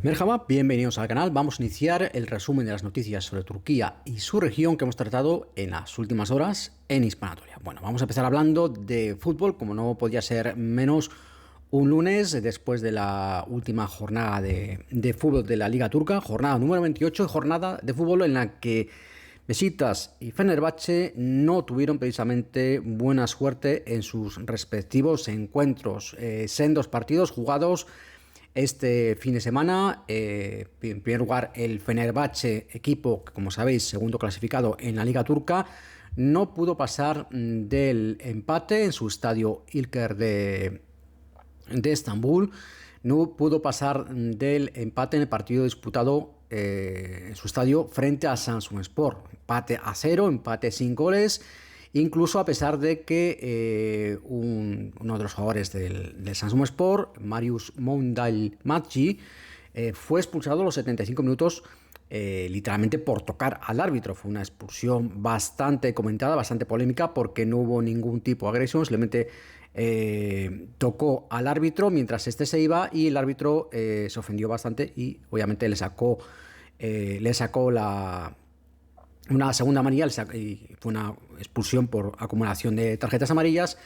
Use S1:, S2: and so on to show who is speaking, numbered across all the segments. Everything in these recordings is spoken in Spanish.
S1: Merhaba, bienvenidos al canal. Vamos a iniciar el resumen de las noticias sobre Turquía y su región que hemos tratado en las últimas horas en Hispanatoria. Bueno, vamos a empezar hablando de fútbol, como no podía ser menos un lunes después de la última jornada de fútbol de la Liga Turca, jornada número 28, jornada de fútbol en la que Beşiktaş y Fenerbahçe no tuvieron precisamente buena suerte en sus respectivos encuentros. Sendos partidos jugados este fin de semana. En primer lugar, el Fenerbahçe, equipo que, como sabéis, segundo clasificado en la Liga Turca, no pudo pasar del empate en su estadio İlker de Estambul. No pudo pasar del empate en el partido disputado en su estadio frente a Samsunspor. Empate a 0, empate sin goles. Incluso a pesar de que uno de los jugadores del Samsunspor, Marius Moundal-Matji, fue expulsado a los 75 minutos literalmente por tocar al árbitro. Fue una expulsión bastante comentada, bastante polémica, porque no hubo ningún tipo de agresión, simplemente tocó al árbitro mientras este se iba y el árbitro se ofendió bastante y obviamente le sacó una segunda amarilla y fue una expulsión por acumulación de tarjetas amarillas.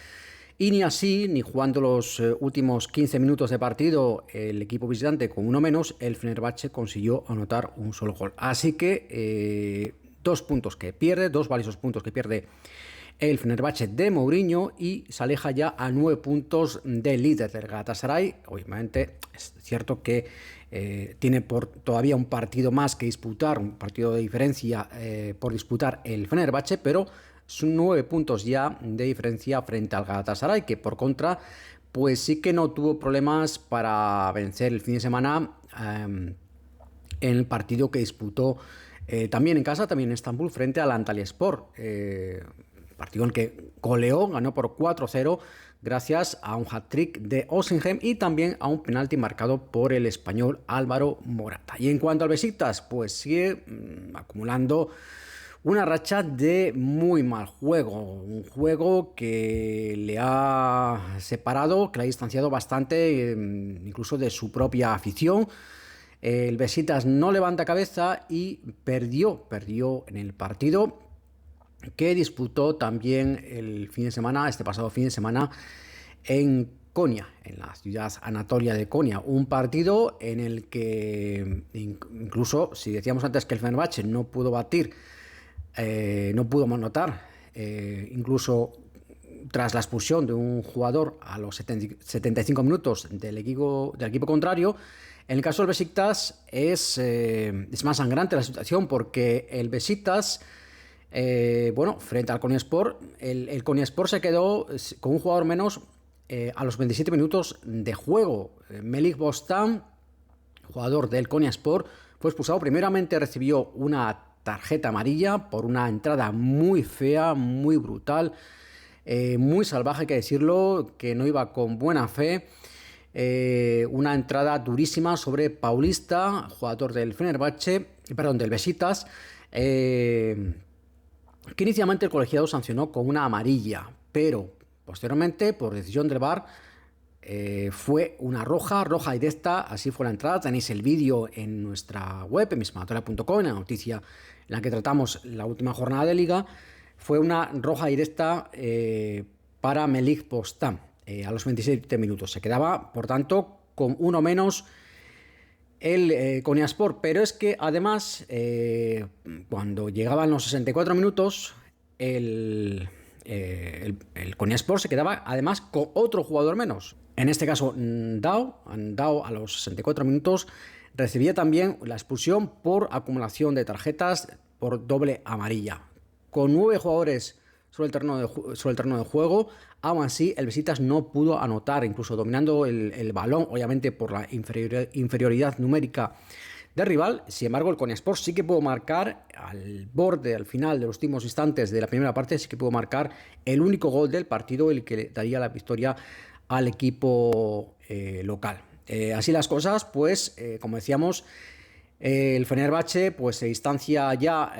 S1: Y ni así, ni jugando los últimos 15 minutos de partido el equipo visitante con uno menos, el Fenerbahçe consiguió anotar un solo gol. Así que dos valiosos puntos que pierde el Fenerbahçe de Mourinho y se aleja ya a 9 puntos del líder del Galatasaray. Obviamente es cierto que tiene todavía un partido más que disputar, un partido de diferencia por disputar el Fenerbahçe, pero son 9 puntos ya de diferencia frente al Galatasaray, que por contra pues sí que no tuvo problemas para vencer el fin de semana en el partido que disputó también en casa, también en Estambul, frente al Antalyaspor. Partido en el que goleó, ganó por 4-0 gracias a un hat-trick de Osimhen y también a un penalti marcado por el español Álvaro Morata. Y en cuanto al Beşiktaş, pues sigue acumulando una racha de muy mal juego, un juego que le ha separado, que le ha distanciado bastante incluso de su propia afición. El Beşiktaş no levanta cabeza y perdió en el partido que disputó también este pasado fin de semana en Konya, en la ciudad anatolia de Konya. Un partido en el que incluso, si decíamos antes que el Fenerbahçe no pudo anotar, incluso tras la expulsión de un jugador a los 75 minutos del equipo contrario. En el caso del Beşiktaş es más sangrante la situación, porque el Beşiktaş frente al Konyaspor, el Konyaspor se quedó con un jugador menos a los 27 minutos de juego. Melih Bostan, jugador del Konyaspor, fue expulsado. Primeramente recibió una tarjeta amarilla por una entrada muy fea, muy brutal, muy salvaje, hay que decirlo, que no iba con buena fe. Una entrada durísima sobre Paulista, jugador del del Beşiktaş, que inicialmente el colegiado sancionó con una amarilla, pero posteriormente, por decisión del VAR, fue una roja directa. Así fue la entrada. Tenéis el vídeo en nuestra web, en mismanatoria.com, en la noticia en la que tratamos la última jornada de liga. Fue una roja directa para Melih Bostan a los 27 minutos. Se quedaba, por tanto, con uno menos el Konyaspor, pero es que además cuando llegaban los 64 minutos el Konyaspor se quedaba además con otro jugador menos. En este caso Ndao a los 64 minutos recibía también la expulsión por acumulación de tarjetas por doble amarilla. Con 9 jugadores sobre el terreno de juego, aún así el Beşiktaş no pudo anotar, incluso dominando el balón, obviamente por la inferioridad numérica del rival. Sin embargo, el Konyaspor sí que pudo marcar al final de los últimos instantes de la primera parte, sí que pudo marcar el único gol del partido, el que le daría la victoria al equipo local. Así las cosas, pues como decíamos, el Fenerbahçe pues se distancia ya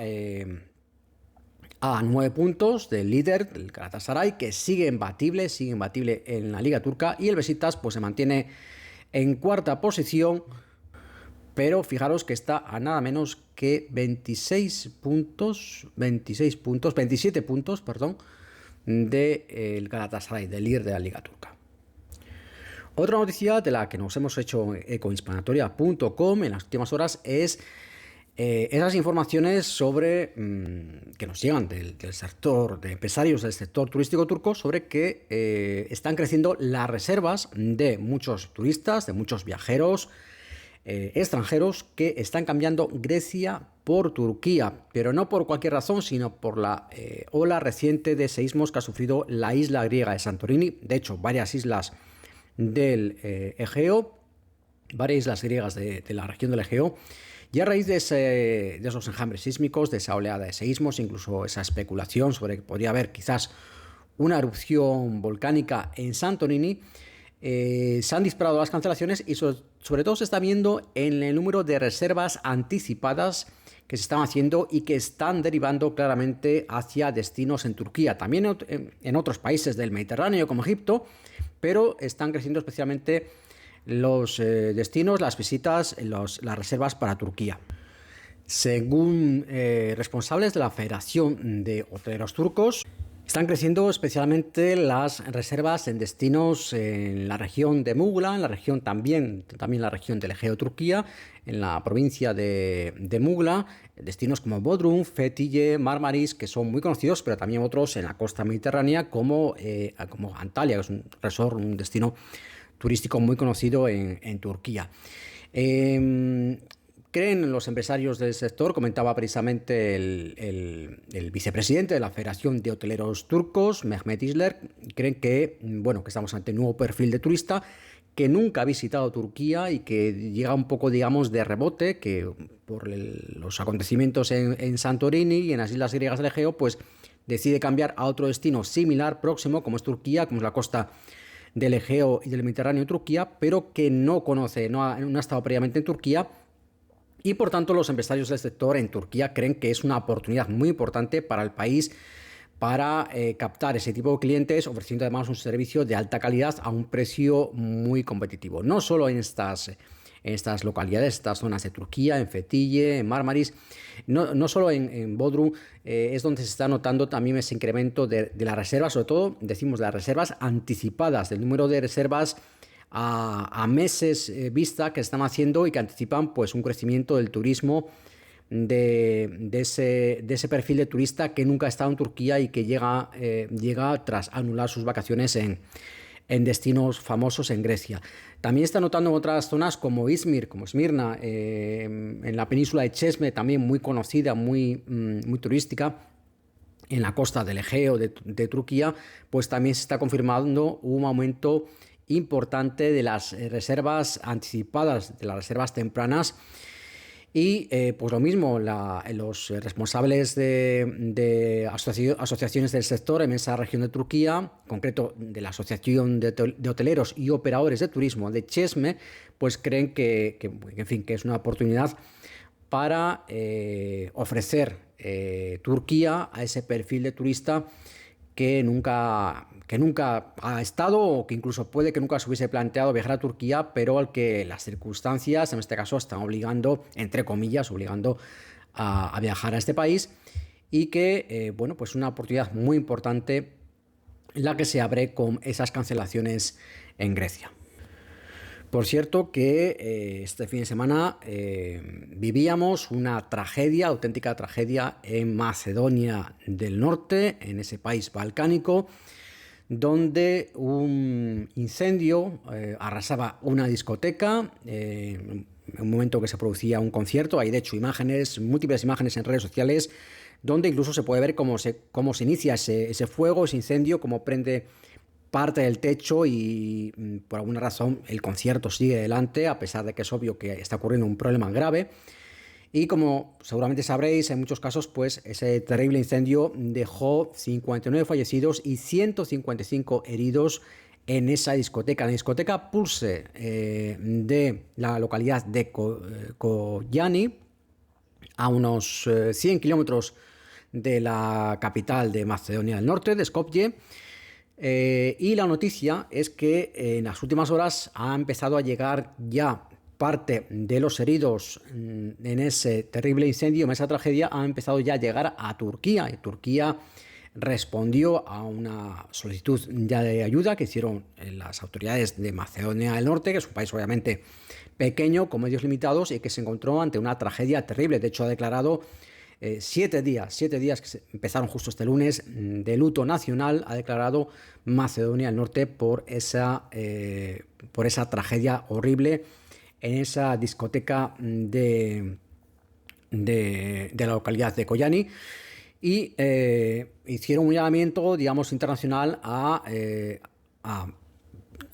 S1: a 9 puntos del líder, del Galatasaray, que sigue imbatible en la Liga Turca, y el Beşiktaş pues se mantiene en cuarta posición pero fijaros que está a nada menos que 27 puntos, perdón, del Galatasaray, del líder de la Liga Turca. Otra noticia de la que nos hemos hecho eco en hispanatoria.com en las últimas horas es esas informaciones sobre que nos llegan del sector, de empresarios del sector turístico turco, sobre que están creciendo las reservas de muchos turistas, de muchos viajeros extranjeros que están cambiando Grecia por Turquía, pero no por cualquier razón, sino por la ola reciente de seísmos que ha sufrido la isla griega de Santorini. De hecho, varias islas del Egeo, varias islas griegas de la región del Egeo. Y a raíz de esos enjambres sísmicos, de esa oleada de seísmos, incluso esa especulación sobre que podría haber quizás una erupción volcánica en Santorini, se han disparado las cancelaciones y sobre todo se está viendo en el número de reservas anticipadas que se están haciendo y que están derivando claramente hacia destinos en Turquía, también en otros países del Mediterráneo como Egipto, pero están creciendo especialmente los destinos, las visitas, las reservas para Turquía. Según responsables de la Federación de Hoteleros Turcos, están creciendo especialmente las reservas en destinos en la región de Muğla, en la región también la región del Egeo, Turquía, en la provincia de Muğla, destinos como Bodrum, Fethiye, Marmaris, que son muy conocidos, pero también otros en la costa mediterránea como Antalya, que es un resort, un destino turístico muy conocido en Turquía. Creen los empresarios del sector, comentaba precisamente el vicepresidente de la Federación de Hoteleros Turcos, Mehmet İzler, creen que estamos ante un nuevo perfil de turista que nunca ha visitado Turquía y que llega un poco, digamos, de rebote, que por los acontecimientos en Santorini y en las islas griegas del Egeo, pues decide cambiar a otro destino similar, próximo, como es Turquía, como es la costa del Egeo y del Mediterráneo de Turquía, pero que no conoce, no ha estado previamente en Turquía. Y por tanto los empresarios del sector en Turquía creen que es una oportunidad muy importante para el país para captar ese tipo de clientes, ofreciendo además un servicio de alta calidad a un precio muy competitivo. No solo en estas localidades, estas zonas de Turquía, en Fethiye, en Marmaris, no solo en Bodrum, es donde se está notando también ese incremento de las reservas, sobre todo, decimos, de las reservas anticipadas, del número de reservas a meses vista que están haciendo y que anticipan pues un crecimiento del turismo de ese perfil de turista que nunca ha estado en Turquía y que llega tras anular sus vacaciones en destinos famosos en Grecia. También está notando en otras zonas como Izmir, como Esmirna, en la península de Çeşme, también muy conocida, muy turística, en la costa del Egeo de Turquía, pues también se está confirmando un aumento importante de las reservas anticipadas, de las reservas tempranas. Y pues lo mismo, los responsables de asociaciones del sector en esa región de Turquía, en concreto de la Asociación de Hoteleros y Operadores de Turismo de Çeşme, pues creen que es una oportunidad para ofrecer Turquía a ese perfil de turista que nunca ha estado o que incluso puede que nunca se hubiese planteado viajar a Turquía, pero al que las circunstancias, en este caso, están obligando, entre comillas, a viajar a este país y que, pues una oportunidad muy importante la que se abre con esas cancelaciones en Grecia. Por cierto que este fin de semana vivíamos una tragedia, auténtica tragedia en Macedonia del Norte, en ese país balcánico, donde un incendio arrasaba una discoteca, en un momento que se producía un concierto. Hay de hecho múltiples imágenes en redes sociales, donde incluso se puede ver cómo se inicia ese fuego, ese incendio, cómo prende parte del techo y por alguna razón el concierto sigue adelante, a pesar de que es obvio que está ocurriendo un problema grave. Y como seguramente sabréis, en muchos casos, pues ese terrible incendio dejó 59 fallecidos y 155 heridos en esa discoteca, la discoteca Pulse de la localidad de Kojani, a unos 100 kilómetros de la capital de Macedonia del Norte, de Skopje. Y la noticia es que en las últimas horas ha empezado a llegar ya parte de los heridos en ese terrible incendio, en esa tragedia, han empezado ya a llegar a Turquía. Y Turquía respondió a una solicitud ya de ayuda que hicieron las autoridades de Macedonia del Norte, que es un país obviamente pequeño, con medios limitados y que se encontró ante una tragedia terrible. De hecho, ha declarado 7 días que empezaron justo este lunes de luto nacional, ha declarado Macedonia del Norte por esa tragedia horrible en esa discoteca de la localidad de Koyani. Y hicieron un llamamiento, digamos, internacional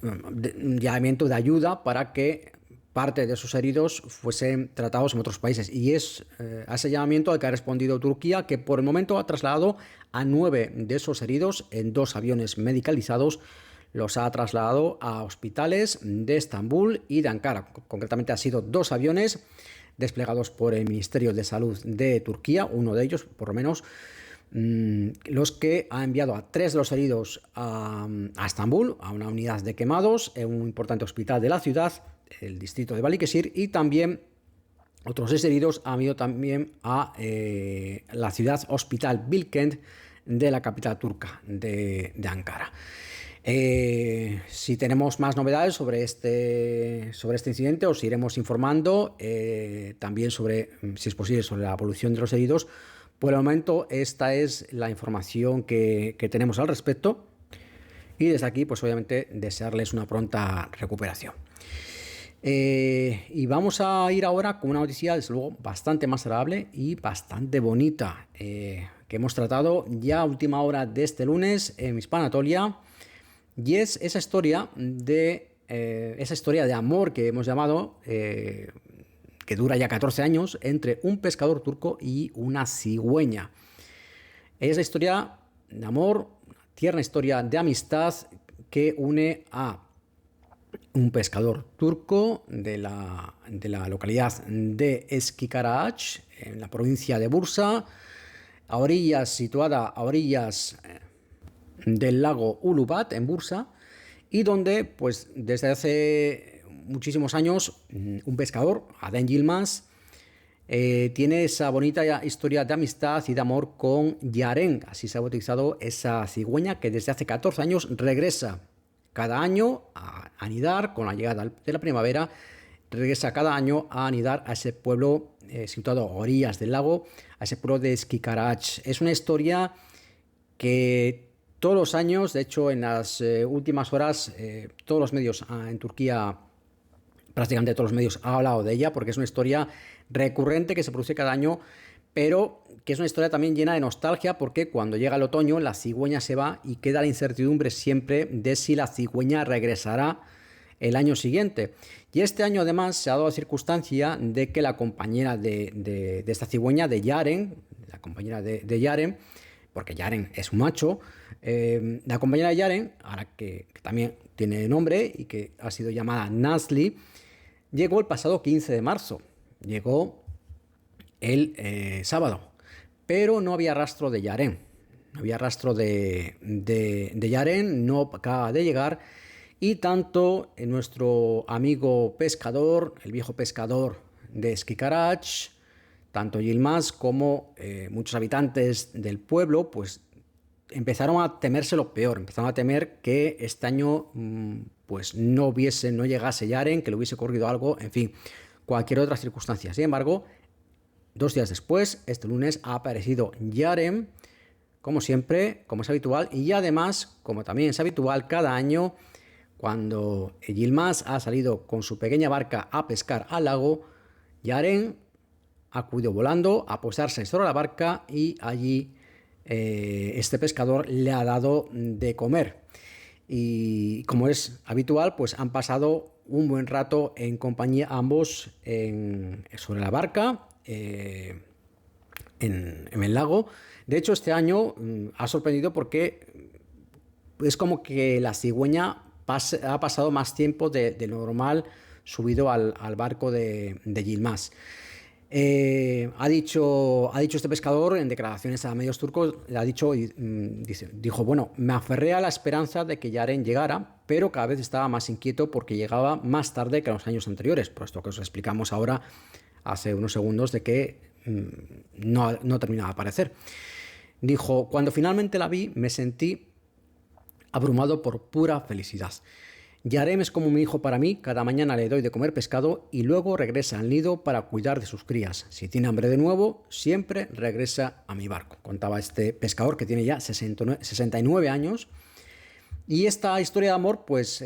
S1: un llamamiento de ayuda para que parte de esos heridos fuesen tratados en otros países. Y es a ese llamamiento al que ha respondido Turquía, que por el momento ha trasladado a 9 de esos heridos en 2 aviones medicalizados. Los ha trasladado a hospitales de Estambul y de Ankara. Concretamente, han sido 2 aviones desplegados por el Ministerio de Salud de Turquía, uno de ellos, por lo menos, los que ha enviado a 3 de los heridos a Estambul, a una unidad de quemados, en un importante hospital de la ciudad, el distrito de Balıkesir, y también otros 6 heridos han ido también a la ciudad hospital Bilkent de la capital turca de Ankara. Si tenemos más novedades sobre este incidente, os iremos informando también sobre, si es posible, sobre la evolución de los heridos. Por el momento, esta es la información que tenemos al respecto, y desde aquí, pues obviamente, desearles una pronta recuperación. Y vamos a ir ahora con una noticia, desde luego, bastante más agradable y bastante bonita, que hemos tratado ya a última hora de este lunes en Hispanatolia. Y es esa historia de amor que hemos llamado, que dura ya 14 años, entre un pescador turco y una cigüeña. Es la historia de amor, una tierna historia de amistad que une a un pescador turco de la localidad de Eskikaraç, en la provincia de Bursa, situada a orillas del lago Ulubat, en Bursa, y donde, pues, desde hace muchísimos años, un pescador, Adem Yilmaz, tiene esa bonita historia de amistad y de amor con Yaren. Así se ha bautizado esa cigüeña que desde hace 14 años regresa cada año a anidar. Con la llegada de la primavera, regresa cada año a anidar a ese pueblo situado a orillas del lago, a ese pueblo de Eskikaraç. Es una historia que todos los años, de hecho, en las últimas horas, todos los medios en Turquía, prácticamente todos los medios, han hablado de ella, porque es una historia recurrente que se produce cada año, pero que es una historia también llena de nostalgia, porque cuando llega el otoño, la cigüeña se va y queda la incertidumbre siempre de si la cigüeña regresará el año siguiente. Y este año, además, se ha dado la circunstancia de que la compañera de esta cigüeña, de Yaren, porque Yaren es un macho, la compañera de Yaren, ahora que también tiene nombre y que ha sido llamada Nazli, llegó el pasado 15 de marzo, llegó el sábado, pero no había rastro de Yaren, Yaren, no acaba de llegar, y tanto nuestro amigo pescador, el viejo pescador de Eskikaraç, tanto Yilmaz como muchos habitantes del pueblo, pues empezaron a temerse lo peor, empezaron a temer que este año pues no llegase Yaren, que le hubiese ocurrido algo, en fin, cualquier otra circunstancia. Sin embargo, 2 días después, este lunes, ha aparecido Yaren, como siempre, como es habitual, y además, como también es habitual, cada año, cuando Yilmaz ha salido con su pequeña barca a pescar al lago, Yaren ha acudido volando a posarse sobre la barca, y allí este pescador le ha dado de comer. Y como es habitual, pues han pasado un buen rato en compañía ambos sobre la barca, en el lago. De hecho, este año ha sorprendido porque es como que la cigüeña ha pasado más tiempo de lo normal subido al barco de Yilmaz. Ha dicho este pescador en declaraciones a medios turcos, dijo, bueno, me aferré a la esperanza de que Yaren llegara, pero cada vez estaba más inquieto porque llegaba más tarde que en los años anteriores, por esto que os explicamos ahora hace unos segundos de que no terminaba de aparecer. Dijo: cuando finalmente la vi me sentí abrumado por pura felicidad. Yarem es como mi hijo para mí, cada mañana le doy de comer pescado y luego regresa al nido para cuidar de sus crías. Si tiene hambre de nuevo, siempre regresa a mi barco, contaba este pescador que tiene ya 69 años. Y esta historia de amor, pues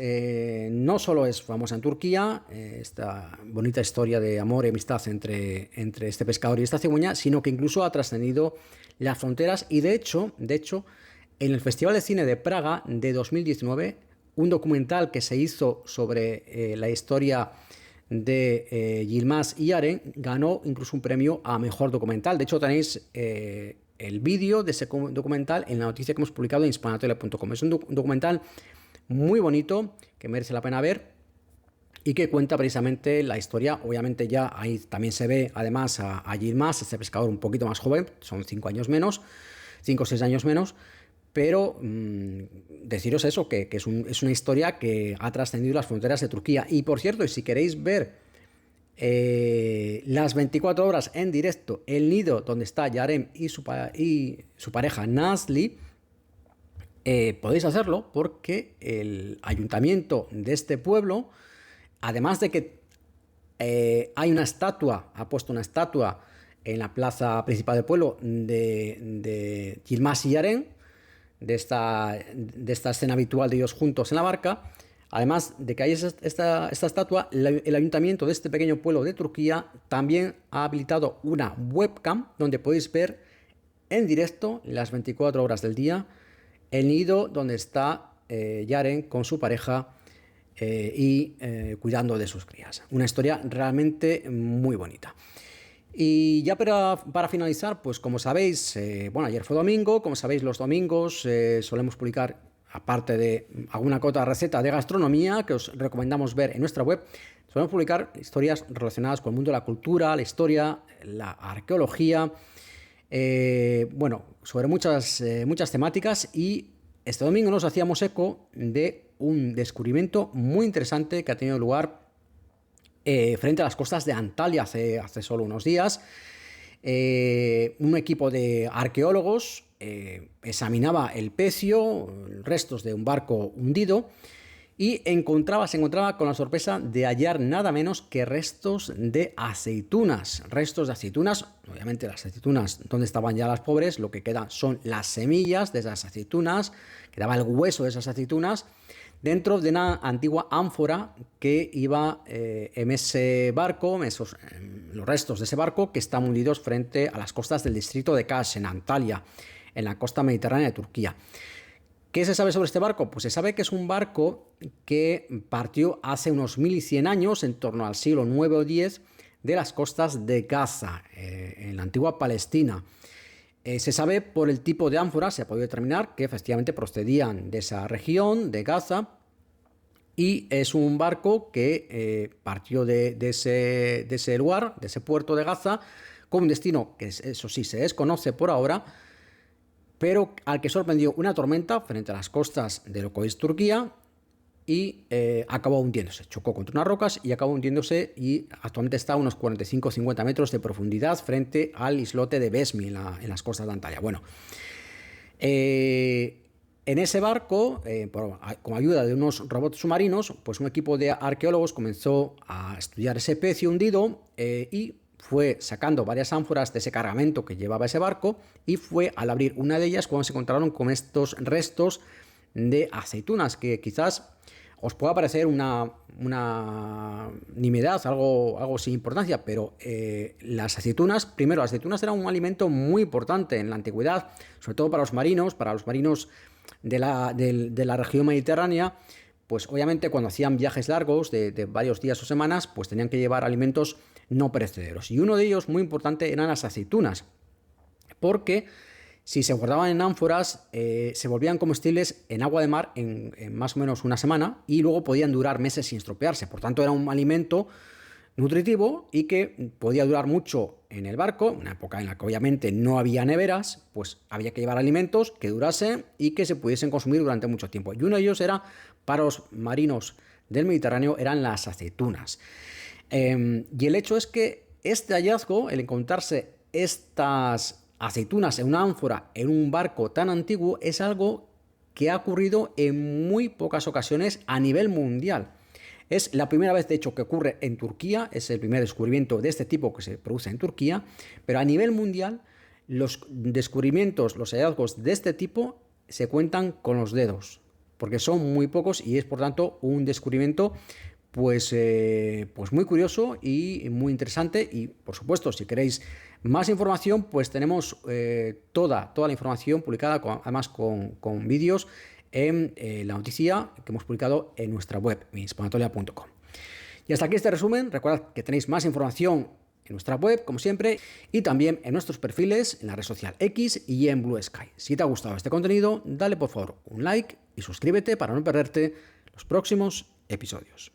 S1: no solo es famosa en Turquía, esta bonita historia de amor y amistad entre este pescador y esta cigüeña, sino que incluso ha trascendido las fronteras y de hecho, en el Festival de Cine de Praga de 2019, un documental que se hizo sobre la historia de Yilmaz y Yaren ganó incluso un premio a mejor documental. De hecho, tenéis el vídeo de ese documental en la noticia que hemos publicado en hispanotele.com. Es un documental muy bonito que merece la pena ver y que cuenta precisamente la historia. Obviamente ya ahí también se ve además a Yilmaz, este pescador un poquito más joven, son 5 años menos, 5 o 6 años menos. Pero deciros eso, que es una historia que ha trascendido las fronteras de Turquía. Y por cierto, y si queréis ver las 24 horas en directo el nido donde está Yarem y su pareja Nazli, podéis hacerlo porque el ayuntamiento de este pueblo, además de que hay una estatua, ha puesto una estatua en la plaza principal del pueblo de Yilmaz y Yarem, de esta escena habitual de ellos juntos en la barca. Además de que hay esta estatua, el ayuntamiento de este pequeño pueblo de Turquía también ha habilitado una webcam donde podéis ver en directo las 24 horas del día el nido donde está Yaren con su pareja y cuidando de sus crías. Una historia realmente muy bonita. Y ya para finalizar, pues como sabéis, ayer fue domingo, como sabéis los domingos solemos publicar, aparte de alguna cota receta de gastronomía que os recomendamos ver en nuestra web, solemos publicar historias relacionadas con el mundo de la cultura, la historia, la arqueología, sobre muchas temáticas, y este domingo nos hacíamos eco de un descubrimiento muy interesante que ha tenido lugar frente a las costas de Antalya hace solo unos días. Un equipo de arqueólogos examinaba el pecio, restos de un barco hundido, y se encontraba con la sorpresa de hallar nada menos que restos de aceitunas. Obviamente las aceitunas, donde estaban ya las pobres, lo que queda son las semillas de esas aceitunas, quedaba el hueso de esas aceitunas, dentro de una antigua ánfora que iba en ese barco, los restos de ese barco que están hundidos frente a las costas del distrito de Kaş, en Antalya, en la costa mediterránea de Turquía. ¿Qué se sabe sobre este barco? Pues se sabe que es un barco que partió hace unos 1100 años, en torno al siglo IX o X, de las costas de Gaza, en la antigua Palestina. Se sabe por el tipo de ánfora, se ha podido determinar que efectivamente procedían de esa región, de Gaza, y es un barco que partió de ese lugar, de ese puerto de Gaza, con un destino que eso sí se desconoce por ahora, pero al que sorprendió una tormenta frente a las costas de lo que es Turquía y acabó hundiéndose. Chocó contra unas rocas y acabó hundiéndose, y actualmente está a unos 45-50 metros de profundidad frente al islote de Besmi, en las costas de Antalya. Bueno, en ese barco, con ayuda de unos robots submarinos, pues un equipo de arqueólogos comenzó a estudiar ese pecio hundido y fue sacando varias ánforas de ese cargamento que llevaba ese barco, y fue al abrir una de ellas cuando se encontraron con estos restos de aceitunas, que quizás os pueda parecer una nimiedad, algo sin importancia, pero las aceitunas eran un alimento muy importante en la antigüedad, sobre todo para los marinos de la región mediterránea. Pues obviamente cuando hacían viajes largos de varios días o semanas, pues tenían que llevar alimentos no perecederos. Y uno de ellos, muy importante, eran las aceitunas, porque si se guardaban en ánforas, se volvían comestibles en agua de mar en más o menos una semana, y luego podían durar meses sin estropearse. Por tanto, era un alimento nutritivo y que podía durar mucho en el barco. Una época en la que obviamente no había neveras, pues había que llevar alimentos que durasen y que se pudiesen consumir durante mucho tiempo. Y uno de ellos era para los marinos del Mediterráneo eran las aceitunas. Y el hecho es que este hallazgo, el encontrarse estas aceitunas en una ánfora en un barco tan antiguo, es algo que ha ocurrido en muy pocas ocasiones a nivel mundial. Es la primera vez, de hecho, que ocurre en Turquía, es el primer descubrimiento de este tipo que se produce en Turquía, pero a nivel mundial los descubrimientos, los hallazgos de este tipo se cuentan con los dedos, porque son muy pocos y es por tanto un descubrimiento pues muy curioso y muy interesante. Y por supuesto, si queréis más información, pues tenemos toda la información publicada, además con vídeos en la noticia que hemos publicado en nuestra web, hispanatolia.com. Y hasta aquí este resumen. Recordad que tenéis más información en nuestra web, como siempre, y también en nuestros perfiles en la red social X y en Blue Sky. Si te ha gustado este contenido, dale por favor un like y suscríbete para no perderte los próximos episodios.